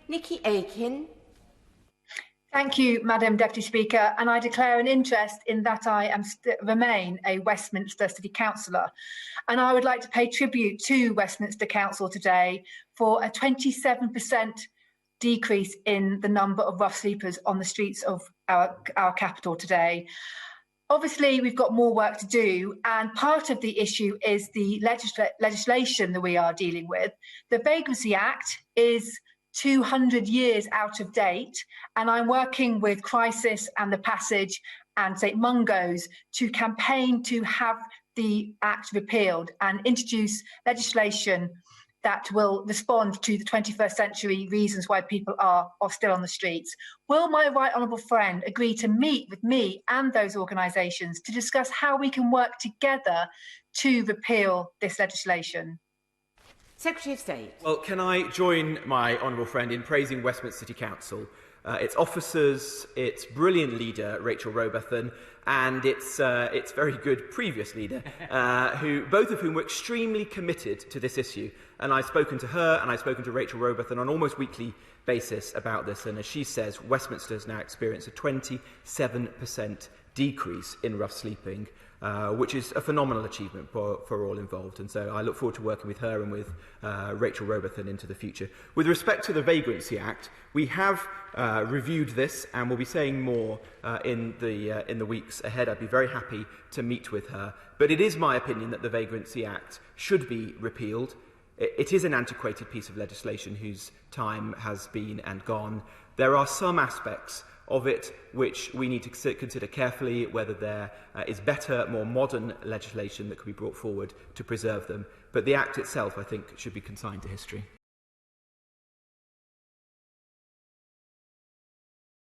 Nickie Aiken. Thank you, Madam Deputy Speaker, and I declare an interest in that I remain a Westminster City Councillor. And I would like to pay tribute to Westminster Council today for a 27% decrease in the number of rough sleepers on the streets of our capital today. Obviously, we've got more work to do, and part of the issue is the legislation that we are dealing with. The Vagrancy Act is 200 years out of date, and I'm working with Crisis and The Passage and St Mungo's to campaign to have the Act repealed and introduce legislation that will respond to the 21st century reasons why people are still on the streets. Will my right honourable friend agree to meet with me and those organisations to discuss how we can work together to repeal this legislation? Secretary of State. Well, can I join my honourable friend in praising Westminster City Council, its officers, its brilliant leader, Rt Hon Robert Jenrick, and its very good previous leader, both of whom were extremely committed to this issue. And I've spoken to her and I've spoken to Rt Hon Robert on an almost weekly basis about this. And as she says, Westminster has now experienced a 27% decrease in rough sleeping, which is a phenomenal achievement for all involved. And so I look forward to working with her and with Rt Hon Robert into the future. With respect to the Vagrancy Act, we have reviewed this and we'll be saying more in the weeks ahead. I'd be very happy to meet with her. But it is my opinion that the Vagrancy Act should be repealed. It is an antiquated piece of legislation whose time has been and gone. There are some aspects of it which we need to consider carefully, whether there is better, more modern legislation that could be brought forward to preserve them. But the Act itself, I think, should be consigned to history.